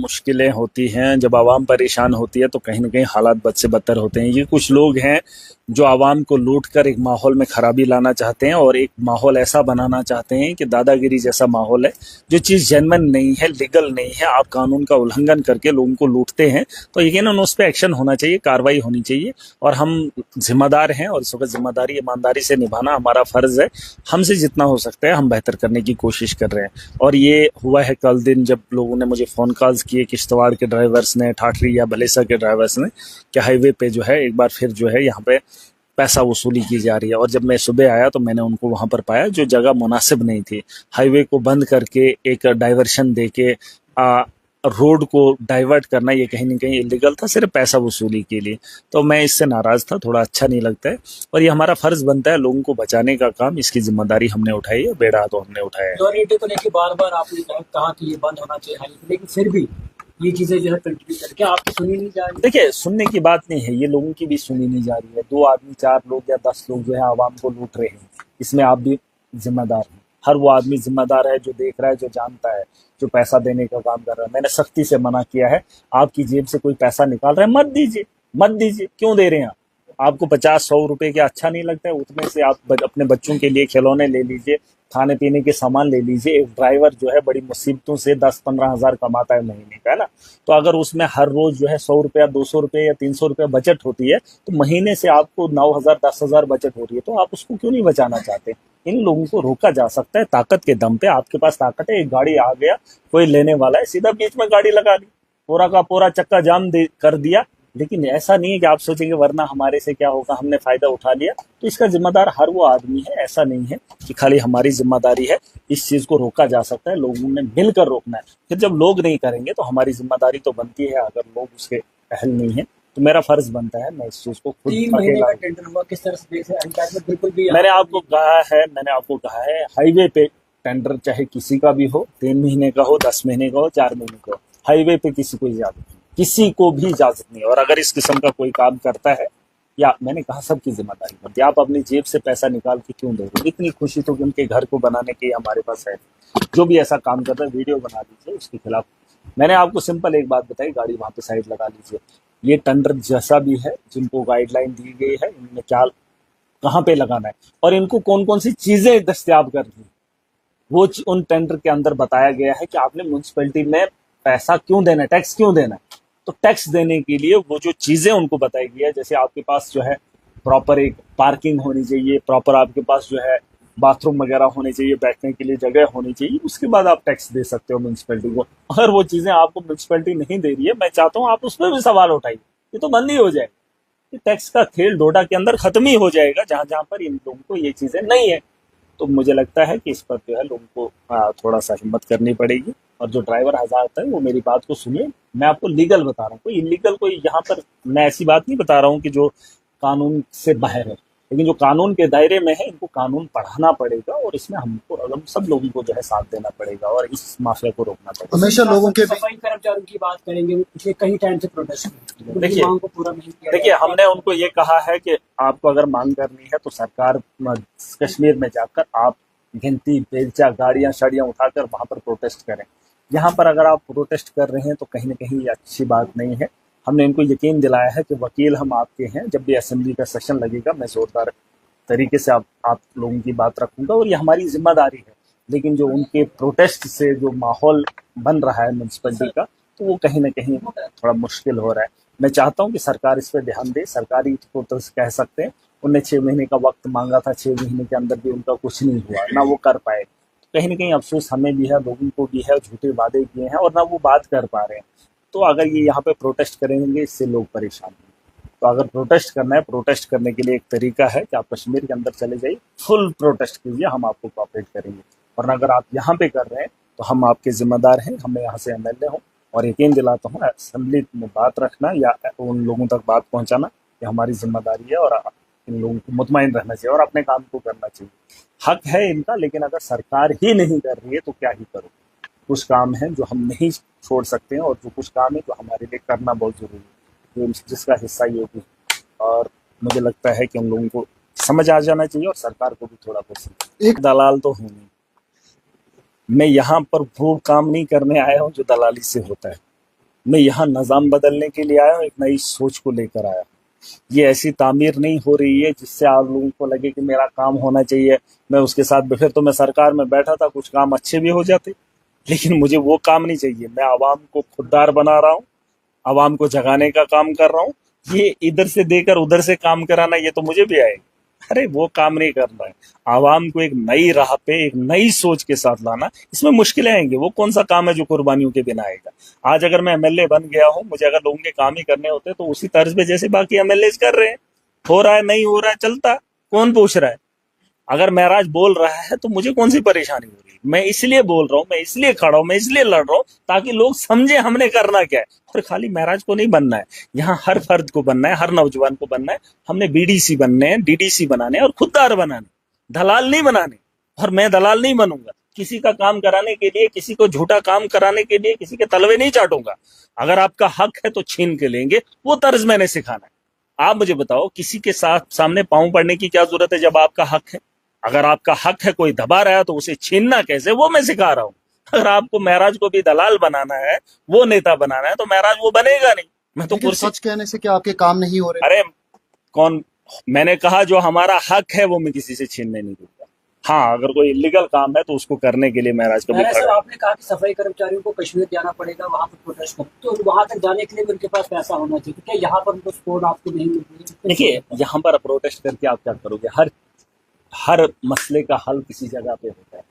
मुश्किलें होती हैं, जब आवाम परेशान होती है तो कहीं न कहीं हालात बद से बदतर होते हैं। ये कुछ लोग हैं जो आवाम को लूट कर एक माहौल में खराबी लाना चाहते हैं और एक माहौल ऐसा बनाना चाहते हैं कि दादागिरी जैसा माहौल है। जो चीज़ जेन्युइन नहीं है, लीगल नहीं है, आप कानून का उल्लंघन करके लोगों को लूटते हैं, तो यकीनन उस पर एक्शन होना चाहिए, कार्रवाई होनी चाहिए। और हम जिम्मेदार हैं और इस वक्त जिम्मेदारी ईमानदारी से निभाना हमारा फ़र्ज़ है। हमसे जितना हो सकता है हम बेहतर करने की कोशिश कर रहे हैं। और ये हुआ है कल दिन जब लोगों ने मुझे फ़ोन कॉल्स किए, किश्तवाड़ के ड्राइवर्स ने, ठाठरी या बलेसा के ड्राइवर्स ने, कि हाईवे पे जो है एक बार फिर जो है यहाँ पे पैसा वसूली की जा रही है। और जब मैं सुबह आया तो मैंने उनको वहां पर पाया जो जगह मुनासिब नहीं थी। हाईवे को बंद करके एक डाइवर्शन देके रोड को डाइवर्ट करना ये कहीं ना कहीं इलीगल था, सिर्फ पैसा वसूली के लिए। तो मैं इससे नाराज था, थोड़ा अच्छा नहीं लगता है। और ये हमारा फर्ज बनता है लोगों को बचाने का काम, इसकी जिम्मेदारी हमने उठाई है, बेड़ा तो हमने उठाया है। डोनेटी को लेकर बार बार आपने कहा कि ये बंद होना चाहिए, लेकिन फिर भी ये चीजें जो है कंटिन्यू करके आपकी सुनी नहीं जा रही। देखिए, सुनने की बात नहीं है, ये लोगों की भी सुनी नहीं जा रही है। 2 आदमी, 4 लोग या 10 लोग जो है आवाम को लूट रहे हैं, इसमें आप भी जिम्मेदार हैं। हर वो आदमी जिम्मेदार है जो देख रहा है, जो जानता है, जो पैसा देने का काम कर रहा है। मैंने सख्ती से मना किया है, आपकी जेब से कोई पैसा निकाल रहा है मत दीजिए, मत दीजिए। क्यों दे रहे हैं आप? आपको 50-100 रुपए क्या अच्छा नहीं लगता है? उतने से आप अपने बच्चों के लिए खिलौने ले लीजिए, खाने पीने के सामान ले लीजिए। एक ड्राइवर जो है बड़ी मुसीबतों से 10-15 हज़ार कमाता है महीने का, है ना? तो अगर उसमें हर रोज जो है 100 रुपया, 200 रुपये या 300 रुपया बचत होती है, तो महीने से आपको 9,000, 10,000 बचत हो रही है। तो आप उसको क्यों नहीं बचाना चाहते? इन लोगों को रोका जा सकता है ताकत के दम पे। आपके पास ताकत है, एक गाड़ी आ गया, कोई लेने वाला है, सीधा बीच में गाड़ी लगा दी, पूरा का पूरा चक्का जाम कर दिया। लेकिन ऐसा नहीं है कि आप सोचेंगे वरना हमारे से क्या होगा, हमने फायदा उठा लिया। तो इसका जिम्मेदार हर वो आदमी है, ऐसा नहीं है कि खाली हमारी जिम्मेदारी है। इस चीज को रोका जा सकता है, लोगों ने मिलकर रोकना है। फिर जब लोग नहीं करेंगे तो हमारी जिम्मेदारी तो बनती है। अगर लोग उसके अहल नहीं है तो मेरा फर्ज बनता है, मैं इस चीज को खुद 3 महीने का टेंडर हुआ, किस तरह से देख रहे हैं? बिल्कुल भी मैंने आपको कहा है हाईवे पे टेंडर चाहे किसी का भी हो, 3 महीने का हो, 10 महीने का हो, 4 महीने का हो, हाईवे पे किसी को इजाजत नहीं, किसी को भी इजाजत नहीं। और अगर इस किस्म का कोई काम करता है, या मैंने कहा सबकी जिम्मेदारी बनती है। आप अपनी जेब से पैसा निकाल के क्यों दोगे? इतनी खुशी तो उनके घर को बनाने की हमारे पास है। जो भी ऐसा काम करता है वीडियो बना लीजिए उसके खिलाफ। मैंने आपको सिंपल एक बात बताई, गाड़ी वहां पे साइड लगा लीजिए। ये टेंडर जैसा भी है, जिनको गाइडलाइन दी गई है, इन्होंने क्या कहाँ पे लगाना है और इनको कौन कौन सी चीजें दस्तियाब करनी है, वो उन टेंडर के अंदर बताया गया है कि आपने म्यूनसिपैलिटी में पैसा क्यों देना है, टैक्स क्यों देना है। तो टैक्स देने के लिए वो जो चीजें उनको बताई गई है, जैसे आपके पास जो है प्रॉपर एक पार्किंग होनी चाहिए, प्रॉपर आपके पास जो है बाथरूम वगैरह होने चाहिए, बैठने के लिए जगह होनी चाहिए, उसके बाद आप टैक्स दे सकते हो म्यूनसिपैलिटी को। अगर वो चीजें आपको म्यूनसिपैलिटी नहीं दे रही है, मैं चाहता हूँ आप उस पर भी सवाल उठाइए। ये तो बंद ही हो जाए, टैक्स का खेल डोडा के अंदर खत्म ही हो जाएगा, जहां जहां पर इन लोगों को ये चीजें नहीं है। तो मुझे लगता है कि इस पर जो है लोगों को थोड़ा सा हिम्मत करनी पड़ेगी। और जो ड्राइवर हजरात है वो मेरी बात को सुनिए। मैं आपको लीगल बता रहा हूँ, कोई इलीगल, कोई यहाँ पर मैं ऐसी बात नहीं बता रहा हूँ कि जो कानून से बाहर है, लेकिन जो कानून के दायरे में है इनको कानून पढ़ाना पड़ेगा। और इसमें हमको हम सब लोगों को जो है साथ देना पड़ेगा और इस माफिया को रोकना पड़ेगा। हमेशा लोगों के सफाई कर्मचारियों की बात करेंगे, वो पिछले कई टाइम से प्रोटेस्ट देखिए हमने उनको ये कहा है कि आपको अगर मांग करनी है तो सरकार कश्मीर में जाकर आप गिनती बेलचा गाड़ियां शाड़ियां उठाकर वहां पर प्रोटेस्ट करें। यहाँ पर अगर आप प्रोटेस्ट कर रहे हैं तो कहीं ना कहीं ये अच्छी बात नहीं है। हमने इनको यकीन दिलाया है कि वकील हम आपके हैं, जब भी असेंबली का सेशन लगेगा मैं जोरदार तरीके से आप लोगों की बात रखूंगा और ये हमारी जिम्मेदारी है। लेकिन जो उनके प्रोटेस्ट से जो माहौल बन रहा है म्यूनसिपैलिटी का, तो वो कहीं ना कहीं थोड़ा मुश्किल हो रहा है। मैं चाहता हूँ कि सरकार इस पर ध्यान दे। सरकारी को तो कह सकते हैं, उनने 6 महीने का वक्त मांगा था, 6 महीने के अंदर भी उनका कुछ नहीं हुआ, ना वो कर पाए। कहीं ना कहीं अफसोस हमें भी है, लोगों को भी है, झूठे वादे किए हैं और ना वो बात कर पा रहे हैं। तो अगर ये यहाँ पे प्रोटेस्ट करेंगे इससे लोग परेशान होंगे। तो अगर प्रोटेस्ट करना है, प्रोटेस्ट करने के लिए एक तरीका है कि आप कश्मीर के अंदर चले जाइए, फुल प्रोटेस्ट कीजिए, हम आपको कोऑपरेट करेंगे। वरना अगर आप यहाँ पे कर रहे हैं तो हम आपके जिम्मेदार हैं, हमें यहाँ से एमएलए हूँ और यकीन दिलाता हूँ असेंबली में बात रखना या उन लोगों तक बात पहुँचाना ये हमारी जिम्मेदारी है। और इन लोगों को मुतमईन रहना चाहिए और अपने काम को करना चाहिए। हक है इनका, लेकिन अगर सरकार ही नहीं कर रही है तो क्या ही करो। कुछ काम है जो हम नहीं छोड़ सकते हैं और जो कुछ काम है जो हमारे लिए करना बहुत जरूरी है, जो जिसका हिस्सा ये भी। और मुझे लगता है कि उन लोगों को समझ आ जाना चाहिए और सरकार को भी थोड़ा बहुत। एक दलाल तो हूँ नहीं मैं, यहाँ पर वो काम नहीं करने आया हूँ जो दलाली से होता है। मैं यहाँ निज़ाम बदलने के लिए आया हूँ, एक नई सोच को लेकर आया हूँ। ये ऐसी तामीर नहीं हो रही है जिससे आप लोगों को लगे कि मेरा काम होना चाहिए, मैं उसके साथ फिर तो मैं सरकार में बैठा था, कुछ काम अच्छे भी हो जाते, लेकिन मुझे वो काम नहीं चाहिए। मैं आवाम को खुददार बना रहा हूँ, आवाम को जगाने का काम कर रहा हूँ। ये इधर से देकर उधर से काम कराना, ये तो मुझे भी आएगा। अरे वो काम नहीं करना है। आवाम को एक नई राह पे, एक नई सोच के साथ लाना, इसमें मुश्किलें आएंगी। वो कौन सा काम है जो कुर्बानियों के बिना आएगा। आज अगर मैं एमएलए बन गया हूँ, मुझे अगर लोगों के काम ही करने होते तो उसी तर्ज पे जैसे बाकी एमएलए कर रहे हैं, हो रहा है नहीं हो रहा है चलता, कौन पूछ रहा है। अगर महराज बोल रहा है तो मुझे कौन सी परेशानी हो रही है। मैं इसलिए बोल रहा हूँ, मैं इसलिए खड़ा हूँ, मैं इसलिए लड़ रहा हूँ ताकि लोग समझे हमने करना क्या है। और खाली महराज को नहीं बनना है, यहाँ हर फर्द को बनना है, हर नौजवान को बनना है। हमने बीडीसी बनने हैं, डीडीसी बनाने और खुददार बनाने, दलाल नहीं बनाने। और मैं दलाल नहीं बनूंगा, किसी का काम कराने के लिए, किसी को झूठा काम कराने के लिए किसी के तलवे नहीं चाटूंगा। अगर आपका हक है तो छीन के लेंगे, वो तर्ज मैंने सिखाना है। आप मुझे बताओ, किसी के साथ सामने पांव पड़ने की क्या जरूरत है जब आपका हक है। अगर आपका हक है, कोई दबा रहा है तो उसे छीनना कैसे, वो मैं सिखा रहा हूँ। अगर आपको महराज को भी दलाल बनाना है, वो नेता बनाना है, तो महराज वो बनेगा नहीं। मैं तो लेकिन सच कहने से क्या आपके काम नहीं हो रहे? अरे कौन, मैंने कहा जो हमारा हक है वो मैं किसी से छीनने नहीं दूंगा। हाँ, अगर कोई इलीगल काम है तो उसको करने के लिए महराज कभी सर, आपने कहा कि सफाई कर्मचारियों को कश्मीर जाना पड़ेगा, वहां पर प्रोटेस्ट करना, तो वहां तक जाने के लिए उनके पास पैसा होना चाहिए। क्या यहाँ पर उनको सपोर्ट आपको नहीं मिल रही है? देखिए, यहाँ पर प्रोटेस्ट करके आप क्या करोगे। हर मसले का हल किसी जगह पे होता है,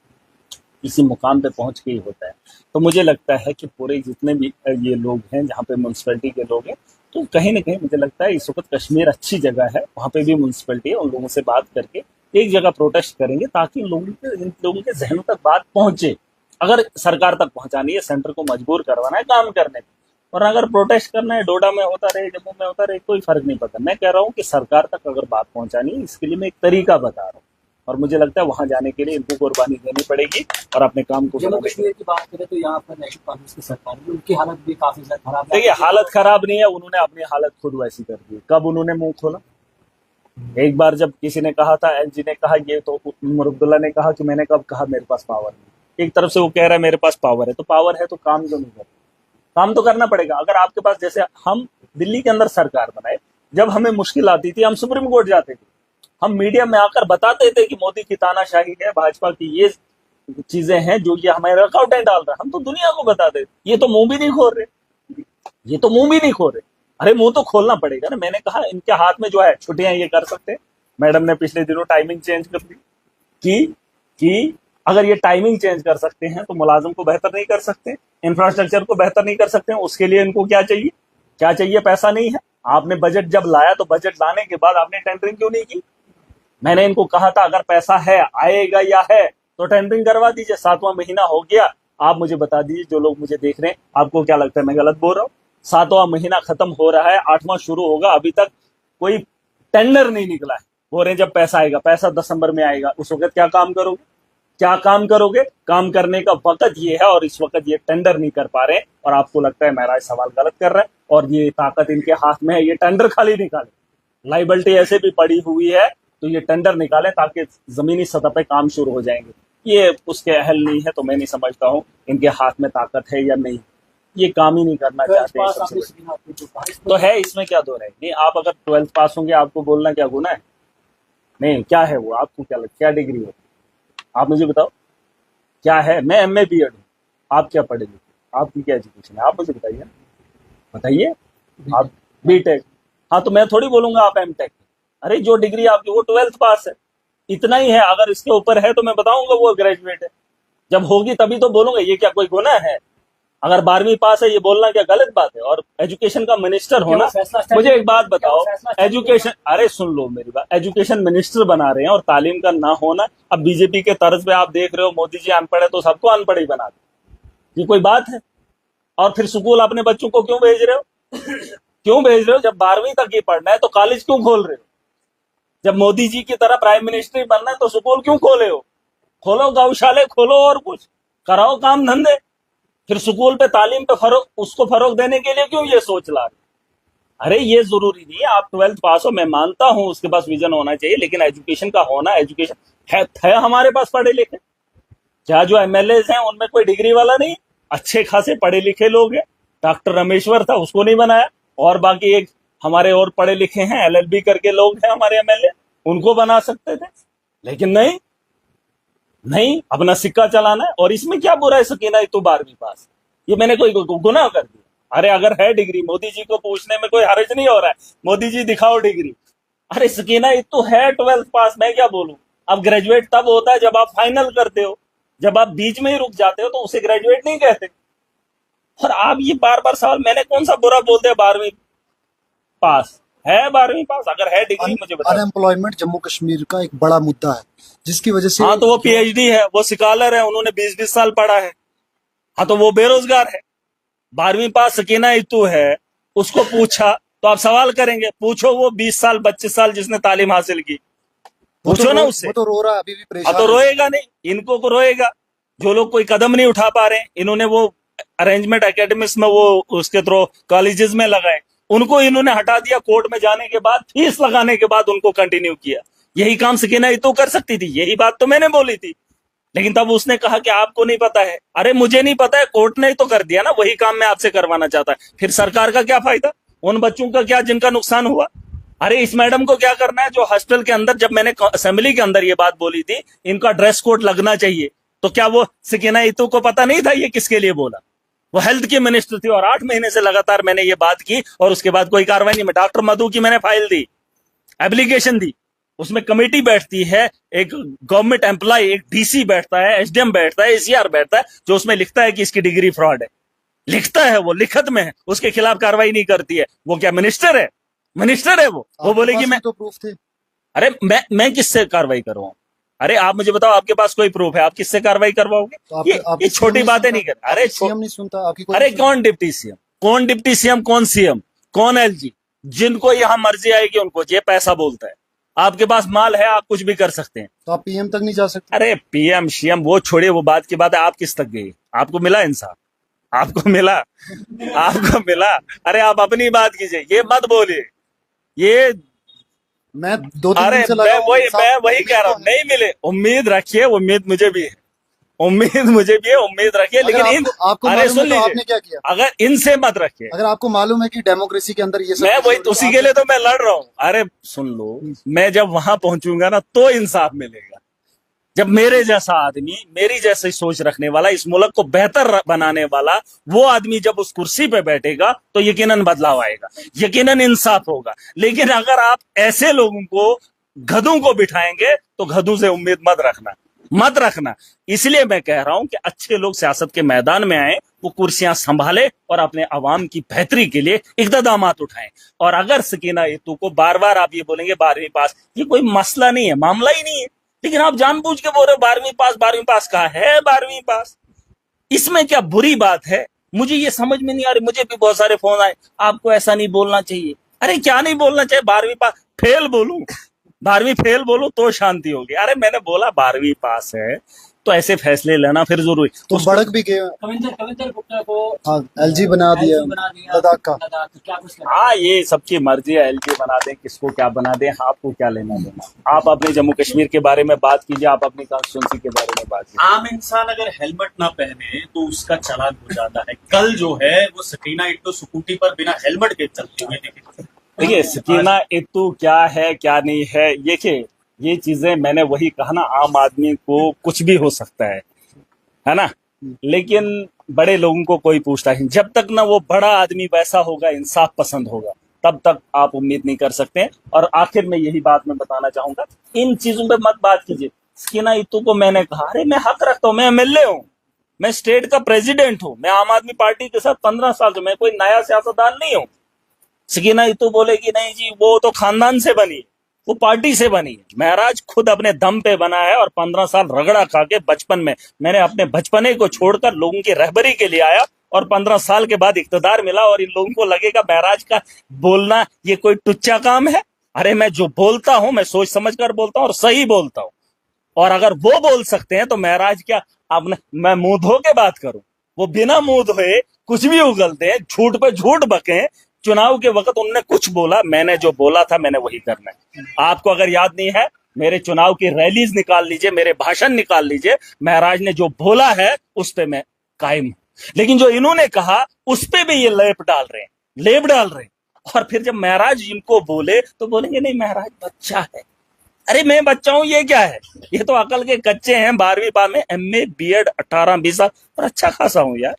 किसी मुकाम पे पहुंच के ही होता है। तो मुझे लगता है कि पूरे जितने भी ये लोग हैं, जहाँ पे म्यूनसिपैलिटी के लोग हैं, तो कहीं ना कहीं मुझे लगता है इस वक्त कश्मीर अच्छी जगह है, वहाँ पे भी म्यूनसिपैलिटी है, उन लोगों से बात करके एक जगह प्रोटेस्ट करेंगे ताकि इन लोगों के जहनों तक बात पहुंचे। अगर सरकार तक पहुंचानी है, सेंटर को मजबूर करवाना है काम करने में, और अगर प्रोटेस्ट करना है डोडा में होता रहे, जम्मू में होता रहे, कोई फर्क नहीं पड़ता। मैं कह रहा हूँ कि सरकार तक अगर बात पहुंचानी है, इसके लिए मैं एक तरीका बता रहा हूँ, और मुझे लगता है वहां जाने के लिए इनको कुर्बानी देनी पड़ेगी और अपने काम को। जम्मू कश्मीर की बात करें तो यहाँ पर नेशनल कांग्रेस की सरकार है, उनकी हालत भी काफी ज्यादा खराब है। देखिए, हालत खराब नहीं है, उन्होंने अपनी हालत खुद वैसी कर दी। कब उन्होंने मुंह खोला? एक बार जब किसी ने कहा था, एलजी ने कहा, ये तो उमर अब्दुल्ला ने कहा कि मैंने कब कहा मेरे पास पावर नहीं। एक तरफ से वो कह रहा है मेरे पास पावर है, तो पावर है तो काम क्यों नहीं कर? काम तो करना पड़ेगा। अगर आपके पास, जैसे हम दिल्ली के अंदर सरकार बनाए, जब हमें मुश्किल आती थी हम सुप्रीम कोर्ट जाते थे, हम मीडिया में आकर बताते थे कि मोदी की तानाशाही है, भाजपा की ये चीजें हैं जो ये हमारे अकाउंटेंट डाल रहा है। हम तो दुनिया को बताते थे, ये तो मुंह भी नहीं खोल रहे, ये तो मुंह भी नहीं खोल रहे। अरे मुंह तो खोलना पड़ेगा ना। मैंने कहा इनके हाथ में जो है छुट्टियां, ये कर सकते हैं। मैडम ने पिछले दिनों टाइमिंग चेंज कर दी कि अगर ये टाइमिंग चेंज कर सकते हैं तो मुलाजिम को बेहतर नहीं कर सकते, इंफ्रास्ट्रक्चर को बेहतर नहीं कर सकते हैं। उसके लिए इनको क्या चाहिए? क्या चाहिए? पैसा नहीं है। आपने बजट जब लाया तो बजट लाने के बाद आपने टेंडरिंग क्यों नहीं की? मैंने इनको कहा था अगर पैसा है, आएगा या है, तो टेंडरिंग करवा दीजिए। 7वां महीना हो गया, आप मुझे बता दीजिए, जो लोग मुझे देख रहे हैं, आपको क्या लगता है मैं गलत बोल रहा हूँ? 7वां महीना खत्म हो रहा है, 8वां शुरू होगा, अभी तक कोई टेंडर नहीं निकला है। बोल रहे हैं जब पैसा आएगा, पैसा दिसंबर में आएगा, उस वक्त क्या काम करोगे? क्या काम करोगे? काम करने का वक्त ये है, और इस वक्त ये टेंडर नहीं कर पा रहे हैं, और आपको लगता है महराज सवाल गलत कर रहा है, और ये ताकत इनके हाथ में है, ये टेंडर खाली निकाले। लाइबिलिटी ऐसे भी पड़ी हुई है, तो ये टेंडर निकाले ताकि जमीनी सतह पे काम शुरू हो जाएंगे। ये उसके अहल नहीं है, तो मैं नहीं समझता हूँ इनके हाथ में ताकत है या नहीं। ये काम ही नहीं करना चाहते हैं, तो है इसमें क्या दो रहे। नहीं, आप अगर 12th पास होंगे, आपको बोलना क्या गुनाह है? नहीं, क्या है वो? आपको क्या लगता, क्या डिग्री है? आप मुझे बताओ क्या है। मैं एमए बीएड हूँ, आप क्या पढ़े लिखे, आपकी क्या एजुकेशन है? आप मुझे बताइए, बताइए। आप बीटेक, हाँ, तो मैं थोड़ी बोलूंगा आप एमटेक। अरे जो डिग्री आपकी वो 12th पास है, इतना ही है। अगर इसके ऊपर है तो मैं बताऊंगा वो ग्रेजुएट है। जब होगी तभी तो बोलूंगा। ये क्या कोई गुनाह है? अगर 12वीं पास है ये बोलना क्या गलत बात है? और एजुकेशन का मिनिस्टर होना, मुझे एक बात बताओ, एजुकेशन, अरे सुन लो मेरी बात, एजुकेशन मिनिस्टर बना रहे हैं और तालीम का ना होना। अब बीजेपी के तर्ज पे आप देख रहे हो, मोदी जी अनपढ़ है तो सबको अनपढ़ ही बना दे, ये कोई बात है? और फिर स्कूल अपने बच्चों को क्यों भेज रहे हो? क्यों भेज रहे हो? जब 12वीं तक ये पढ़ना है तो कॉलेज क्यों खोल रहे हो? जब मोदी जी की तरह प्राइम मिनिस्टर बनना है तो स्कूल क्यों खोले हो? खोलो गौशाले, खोलो और कुछ कराओ काम धंधे। फिर स्कूल पे तालीम पे उसको फरोग देने के लिए क्यों ये सोच ला रहे? अरे ये जरूरी नहीं है आप 12th पास हो, मैं मानता हूं उसके पास विजन होना चाहिए, लेकिन एजुकेशन का होना, एजुकेशन है हमारे पास पढ़े लिखे। क्या जो एमएलए हैं उनमें कोई डिग्री वाला नहीं? अच्छे खासे पढ़े लिखे लोग हैं, डॉक्टर रामेश्वर था, उसको नहीं बनाया। और बाकी एक हमारे और पढ़े लिखे हैं, LLB करके लोग हैं हमारे MLA, उनको बना सकते थे, लेकिन नहीं, अपना सिक्का चलाना है। और इसमें क्या बुरा है सकीना इत्तू 12वीं पास, ये मैंने कोई गुनाह कर दिया? अरे अगर है डिग्री, मोदी जी को पूछने में कोई हर्ज नहीं हो रहा है, मोदी जी दिखाओ डिग्री। अरे सकीना इत्तू है 12th पास, मैं क्या बोलूं? अब ग्रेजुएट तब होता है जब आप फाइनल करते हो, जब आप बीच में ही रुक जाते हो तो उसे ग्रेजुएट नहीं कहते। और आप ये बार बार सवाल, मैंने कौन सा बुरा बोलते हैं? 12वीं पास है, 12वीं पास अगर है डिग्री, मुझे बताओ। अनएम्प्लॉयमेंट जम्मू कश्मीर का एक बड़ा मुद्दा है, जिसकी वजह से हाँ तो वो PhD है, वो स्कॉलर है, उन्होंने 20-20 साल पढ़ा है। हाँ तो वो बेरोजगार है। 12वीं पास सकीना इत्तू है, उसको पूछा तो आप सवाल करेंगे? पूछो वो 20 साल 25 साल जिसने तालीम हासिल की, पूछो ना उससे। वो तो रो रहा है, अभी भी परेशान तो है। रोएगा नहीं, इनको को रोएगा। जो लोग कोई कदम नहीं उठा पा रहे हैं, इन्होंने वो अरेंजमेंट एकेडमिक्स में वो उसके थ्रू कॉलेजेस में लगाए, उनको इन्होंने हटा दिया। कोर्ट में जाने के बाद, फीस लगाने के बाद उनको कंटिन्यू किया। यही काम सकीना इत्तू कर सकती थी, यही बात तो मैंने बोली थी। लेकिन तब उसने कहा कि आपको नहीं पता है। अरे मुझे नहीं पता है, कोर्ट ने ही तो कर दिया ना, वही काम मैं आपसे करवाना चाहता है। फिर सरकार का क्या फायदा, उन बच्चों का क्या जिनका नुकसान हुआ? अरे इस मैडम को क्या करना है जो हॉस्टल के अंदर, जब मैंने असेंबली के अंदर ये बात बोली थी इनका ड्रेस कोड लगना चाहिए, तो क्या वो सकीना इत्तू को पता नहीं था ये किसके लिए बोला? वो हेल्थ की मिनिस्टर थी और 8 महीने से लगातार मैंने ये बात की और उसके बाद कोई कार्रवाई नहीं। मैं डॉक्टर मधु की मैंने फाइल दी, एप्लीकेशन दी, उसमें कमेटी बैठती है, एक गवर्नमेंट एम्प्लॉय, एक DC बैठता है, SDM बैठता है, ACR बैठता है, जो उसमें लिखता है कि इसकी डिग्री फ्रॉड है। लिखता है, वो लिखत में है, उसके खिलाफ कार्रवाई नहीं करती है। वो क्या मिनिस्टर है? मिनिस्टर है वो बोलेगी मैं तो प्रूफ थे। अरे मैं किससे कार्रवाई करवाऊं? अरे आप मुझे बताओ, आपके पास कोई प्रूफ है, आप किससे कार्रवाई करवाओगे? तो ये छोटी बातें नहीं कर। अरे सीएम नहीं सुनता आपकी कोई? अरे कौन डिप्टी सीएम, कौन डिप्टी सीएम, कौन सीएम, कौन LG? जिनको यहां मर्जी आएगी उनको ये पैसा बोलता है। आपके पास माल है, आप कुछ भी कर सकते हैं। तो आप PM तक नहीं जा सकते? अरे PM CM वो छोड़िए, वो बात की बात है। आप किस तक गए? आपको मिला इंसाफ? आपको मिला? आपको मिला? अरे आप अपनी बात कीजिए, ये मत बोलिए। ये मैं 2-3 अरे दिन से लगा हूं, मैं वही कह रहा हूँ, नहीं मिले। उम्मीद रखिए, उम्मीद मुझे भी है, उम्मीद मुझे भी है, उम्मीद रखिए। लेकिन आपको अरे सुन लीजिए, आपने क्या किया? अगर इनसे मत रखिए। अगर आपको मालूम है कि डेमोक्रेसी के अंदर ये सब, मैं वही उसी के लिए तो मैं लड़ रहा हूँ। अरे सुन लो, मैं जब वहां पहुंचूंगा ना तो इंसाफ मिलेगा। जब मेरे जैसा आदमी, मेरी जैसी सोच रखने वाला, इस मुल्क को बेहतर बनाने वाला वो आदमी जब उस कुर्सी पे बैठेगा तो यकीनन बदलाव आएगा, यकीनन इंसाफ होगा। लेकिन अगर आप ऐसे लोगों को, गधों को बिठाएंगे तो गधों से उम्मीद मत रखना। इसलिए मैं कह रहा हूं कि अच्छे लोग सियासत के मैदान में आए, वो कुर्सियां संभाले और अपने अवाम की बेहतरी के लिए इक़दाम उठाएं। और अगर सकीना इत्तू को बार बार आप ये बोलेंगे 12वीं पास, ये कोई मसला नहीं है, मामला ही नहीं है, लेकिन आप जानबूझ के बोल रहे हो 12वीं पास कहा है 12वीं पास, इसमें क्या बुरी बात है? मुझे ये समझ में नहीं आ रही। मुझे भी बहुत सारे फोन आए, आपको ऐसा नहीं बोलना चाहिए। अरे क्या नहीं बोलना चाहिए? 12वीं पास फेल बोलूं? 12वीं फेल बोलूं तो शांति होगी? अरे मैंने बोला 12वीं पास है तो ऐसे फैसले लेना फिर जरूरी। तो भड़क भी गए। कविंदर गुप्ता को LG बना दिया लद्दाख का। क्या कुछ करना? हाँ ये सबकी मर्जी है, LG बना दें, किसको क्या बना दें, आपको क्या लेना देना। आप अपने जम्मू कश्मीर के बारे में बात कीजिए, आप अपनी कॉन्स्टिट्यूंसी के बारे में बात कीजिए। आम इंसान अगर हेलमेट ना पहने तो उसका चालान हो जाता है। कल जो है वो सकीना इत्तू स्कूटी पर बिना हेलमेट के चलती हुई दिखी। देखिए सकीना इत्तू क्या है क्या नहीं है, देखिए ये चीजें मैंने वही कहा ना, आम आदमी को कुछ भी हो सकता है ना, लेकिन बड़े लोगों को कोई पूछता नहीं। जब तक ना वो बड़ा आदमी वैसा होगा, इंसाफ पसंद होगा, तब तक आप उम्मीद नहीं कर सकते। और आखिर में यही बात मैं बताना चाहूंगा, इन चीजों पे मत बात कीजिए। सकीना इत्तू को मैंने कहा, अरे मैं हक रखता हूँ, मैं MLA हूँ, मैं स्टेट का प्रेसिडेंट हूँ, मैं आम आदमी पार्टी के साथ 15 साल से, मैं कोई नया सियासतदान नहीं हूँ। सकीना इत्तू बोलेगी नहीं जी वो तो खानदान से बनी, वो पार्टी से बनी है। महराज खुद अपने दम पे बना है और 15 साल रगड़ा खा के बचपन में मैंने अपने बचपने को छोड़कर लोगों की रहबरी के लिए आया और 15 साल के बाद इख्तिदार मिला और इन लोगों को लगेगा महराज का बोलना ये कोई टुच्चा काम है। अरे मैं जो बोलता हूं मैं सोच समझ कर बोलता हूं और सही बोलता हूं। और अगर वो बोल सकते हैं तो महराज क्या अब मैं मुंह धो के बात करूं? वो बिना मुंह धोए कुछ भी उगलते हैं, झूठ पे झूठ बके। चुनाव के वक्त उन्होंने कुछ बोला, मैंने जो बोला था मैंने वही करना है। आपको अगर याद नहीं है, मेरे चुनाव की रैलीज निकाल लीजिए, मेरे भाषण निकाल लीजिए, महराज ने जो बोला है उस पे मैं कायम हूं। लेकिन जो इन्होंने कहा उस पे भी ये लेप डाल रहे हैं। और फिर जब महराज इनको बोले तो बोलेंगे नहीं महराज बच्चा है। अरे मैं बच्चा हूं, ये क्या है? ये तो अकल के कच्चे हैं। 12वीं पास में MA BEd 18-20 साल और अच्छा खासा हूं यार,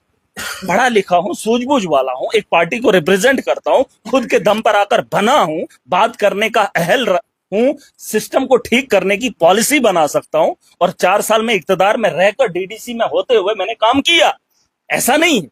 पढ़ा लिखा हूं, सूझबूझ वाला हूं, एक पार्टी को रिप्रेजेंट करता हूं, खुद के दम पर आकर बना हूं, बात करने का अहल हूं, सिस्टम को ठीक करने की पॉलिसी बना सकता हूं और 4 साल में इक्तदार में रहकर DDC में होते हुए मैंने काम किया। ऐसा नहीं।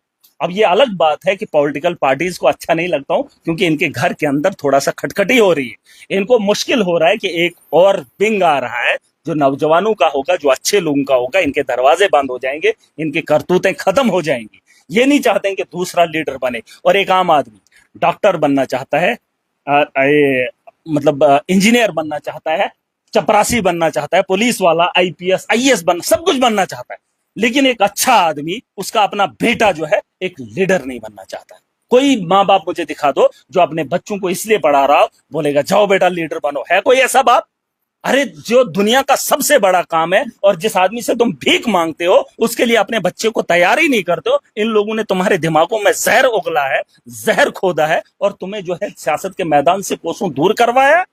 अब ये अलग बात है कि पॉलिटिकल पार्टीज को अच्छा नहीं लगता हूं क्योंकि इनके घर के अंदर थोड़ा सा खटखटी हो रही है। इनको मुश्किल हो रहा है कि एक और विंग आ रहा है जो नौजवानों का होगा, जो अच्छे लोगों का होगा। इनके दरवाजे बंद हो जाएंगे, इनकी करतूतें खत्म हो जाएंगी। ये नहीं चाहते हैं कि दूसरा लीडर बने। और एक आम आदमी डॉक्टर बनना चाहता है, मतलब इंजीनियर बनना चाहता है, चपरासी बनना चाहता है, पुलिस वाला, IPS IAS बनना, सब कुछ बनना चाहता है। लेकिन एक अच्छा आदमी, उसका अपना बेटा जो है एक लीडर नहीं बनना चाहता। कोई माँ बाप मुझे दिखा दो जो अपने बच्चों को इसलिए पढ़ा रहा हो, बोलेगा जाओ बेटा लीडर बनो। है कोई ऐसा बाप? अरे जो दुनिया का सबसे बड़ा काम है और जिस आदमी से तुम भीख मांगते हो उसके लिए अपने बच्चे को तैयार ही नहीं करते हो। इन लोगों ने तुम्हारे दिमागों में जहर उगला है, जहर खोदा है और तुम्हें जो है सियासत के मैदान से कोसों दूर करवाया।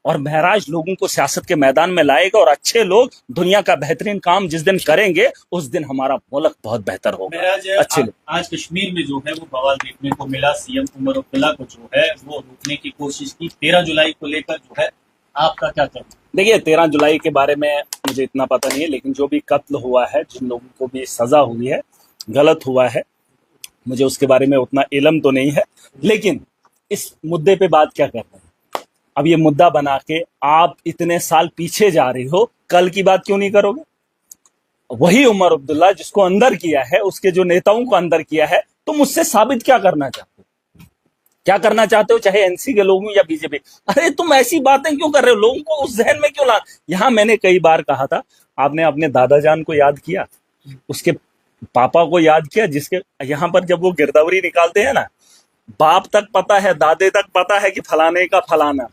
और महराज लोगों को सियासत के मैदान में लाएगा और अच्छे लोग दुनिया का बेहतरीन काम जिस दिन करेंगे उस दिन हमारा मुल्क बहुत बेहतर होगा। अच्छे लोग। आज कश्मीर में जो है वो बवाल देखने को मिला। CM उमर अब्दुल्ला को जो है वो रोकने की कोशिश की। 13 जुलाई को लेकर जो है आपका क्या कहना? देखिए 13 जुलाई के बारे में मुझे इतना पता नहीं है, लेकिन जो भी कत्ल हुआ है, जिन लोगों को भी सजा हुई है, गलत हुआ है, मुझे उसके बारे में उतना इल्म तो नहीं है। लेकिन इस मुद्दे पे बात क्या कर रहे हैं? अब ये मुद्दा बना के आप इतने साल पीछे जा रहे हो, कल की बात क्यों नहीं करोगे? वही उमर अब्दुल्ला जिसको अंदर किया है, उसके जो नेताओं को अंदर किया है, तुम उससे साबित क्या करना चाहते हो? क्या करना चाहते हो, चाहे NC के लोग या BJP? अरे तुम ऐसी बातें क्यों कर रहे हो? लोगों को उस जहन में क्यों ला? यहां मैंने कई बार कहा था, आपने अपने दादा जान को याद किया, उसके पापा को याद किया, जिसके यहां पर जब वो गिरदावरी निकालते हैं ना, बाप तक पता है, दादे तक पता है कि फलाने का फलाना,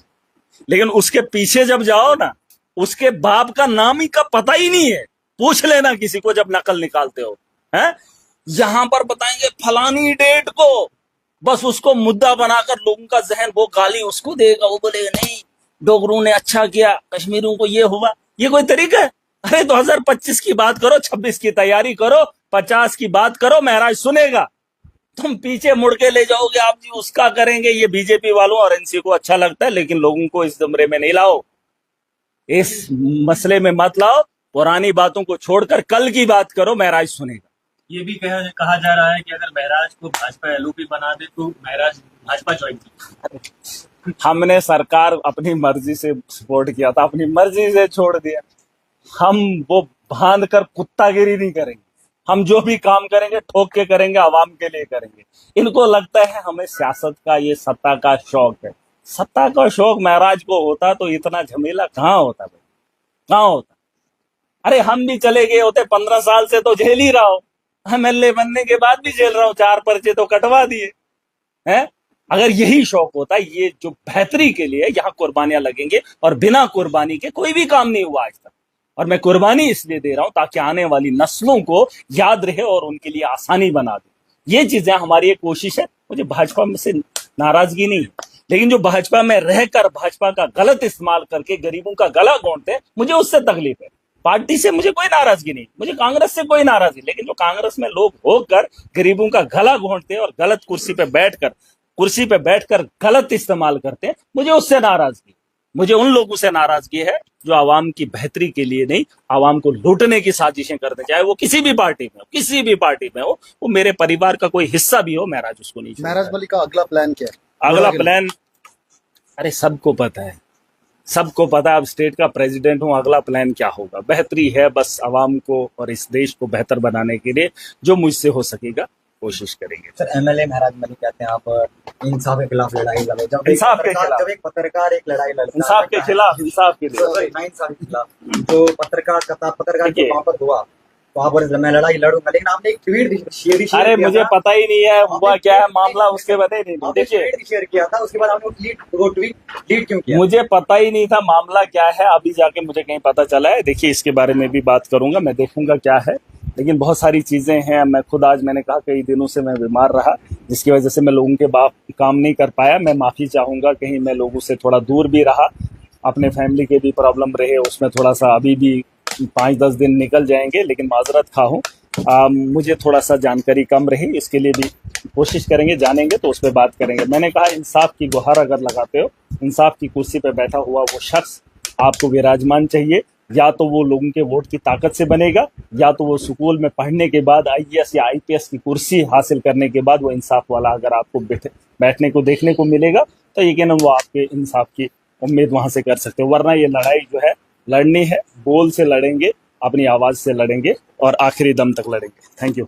लेकिन उसके पीछे जब जाओ ना, उसके बाप का नाम ही का पता ही नहीं है। पूछ लेना किसी को जब नकल निकालते हो। हैं? यहां पर बताएंगे फलानी डेट को, बस उसको मुद्दा बनाकर लोगों का जहन, वो गाली उसको देगा, वो बोलेगा नहीं डोगरों ने अच्छा किया, कश्मीरियों को ये हुआ। ये कोई तरीका है? अरे 2025 की बात करो, 26 की तैयारी करो, 50 की बात करो, महराज सुनेगा। तुम पीछे मुड़ के ले जाओगे, आप जी उसका करेंगे। ये BJP वालों और NC को अच्छा लगता है, लेकिन लोगों को इस जुमरे में नहीं लाओ, इस मसले में मत लाओ। पुरानी बातों को छोड़कर कल की बात करो, महराज सुनेगा। ये भी कहा जा रहा है कि अगर महराज को भाजपा LOP बना दे तो महराज भाजपा ज्वाइन की। हमने सरकार अपनी मर्जी से सपोर्ट किया था, अपनी मर्जी से छोड़ दिया। हम वो बांध कर कुत्तागिरी नहीं करेंगे। हम जो भी काम करेंगे ठोक के करेंगे, आवाम के लिए करेंगे। इनको लगता है हमें सियासत का, ये सत्ता का शौक है। सत्ता का शौक महराज को होता तो इतना झमेला कहाँ होता भाई, कहाँ होता? अरे हम भी चले गए होते, 15 साल से तो झेल ही रहा हो। MLA बनने के बाद भी झेल रहा हूं, 4 पर्चे तो कटवा दिए हैं। अगर यही शौक होता, ये जो बेहतरी के लिए यहाँ कुर्बानियां लगेंगे, और बिना कुर्बानी के कोई भी काम नहीं हुआ आज तक। और मैं कुर्बानी इसलिए दे रहा हूं ताकि आने वाली नस्लों को याद रहे और उनके लिए आसानी बना दे। ये चीजें हमारी एक कोशिश है। मुझे भाजपा में से नाराजगी नहीं है, लेकिन जो भाजपा में रहकर भाजपा का गलत इस्तेमाल करके गरीबों का गला घोंटते हैं, मुझे उससे तकलीफ है। पार्टी से मुझे कोई नाराजगी नहीं, मुझे कांग्रेस से कोई नाराजगी, लेकिन जो कांग्रेस में लोग होकर गरीबों का गला घोंटते हैं और गलत कुर्सी पे बैठकर गलत इस्तेमाल करते हैं, मुझे उससे नाराजगी। मुझे उन लोगों से नाराजगी है जो आवाम की बेहतरी के लिए नहीं, आवाम को लूटने की साजिशें करते, चाहे वो किसी भी पार्टी में हो, वो मेरे परिवार का कोई हिस्सा भी हो, महराज उसको नहीं। महराज वली का अगला प्लान क्या है? अगला प्लान, अरे सबको पता है, अब स्टेट का प्रेसिडेंट हूं, अगला प्लान क्या होगा? बेहतरी है, बस आवाम को और इस देश को बेहतर बनाने के लिए जो मुझसे हो सकेगा कोशिश करेंगे। सर MLA महराज मलिक कहते हैं आप इंसाफ के खिलाफ लड़ाई लड़ो। जब एक पत्रकार एक लड़ाई लड़ता है इंसाफ के खिलाफ, इंसाफ के लिए, नाइंसाफी के खिलाफ, जो पत्रकार को वहां पर हुआ, वहां पर मैं लड़ाई लड़ूंगा, लेकिन आपने एक ट्वीट शेयर किया। अरे मुझे पता ही नहीं है हुआ क्या है मामला, उसके बता ही नहीं। देखिए शेयर किया था, उसके बाद आपने वो ट्वीट डिलीट क्यों किया? मुझे पता ही नहीं था मामला क्या है, अभी जाके मुझे कहीं पता चला है। देखिए इसके बारे में भी बात करूंगा, मैं देखूंगा क्या है। लेकिन बहुत सारी चीज़ें हैं। मैं खुद आज मैंने कहा कई दिनों से मैं बीमार रहा, जिसकी वजह से मैं लोगों के काम नहीं कर पाया। मैं माफ़ी चाहूँगा, कहीं मैं लोगों से थोड़ा दूर भी रहा, अपने फैमिली के भी प्रॉब्लम रहे, उसमें थोड़ा सा अभी भी 5-10 दिन निकल जाएंगे, लेकिन माजरत खा हूँ। मुझे थोड़ा सा जानकारी कम रही, इसके लिए भी कोशिश करेंगे, जानेंगे तो उस पर बात करेंगे। मैंने कहा इंसाफ की गुहार अगर लगाते हो, इंसाफ की कुर्सी पे बैठा हुआ वो शख्स आपको विराजमान चाहिए। या तो वो लोगों के वोट की ताकत से बनेगा, या तो वो स्कूल में पढ़ने के बाद IAS या IPS की कुर्सी हासिल करने के बाद वो इंसाफ वाला अगर आपको बैठने को देखने को मिलेगा, तो यकीनन वो आपके इंसाफ की उम्मीद वहां से कर सकते हो। वरना ये लड़ाई जो है लड़नी है, बोल से लड़ेंगे, अपनी आवाज से लड़ेंगे और आखिरी दम तक लड़ेंगे। Thank you.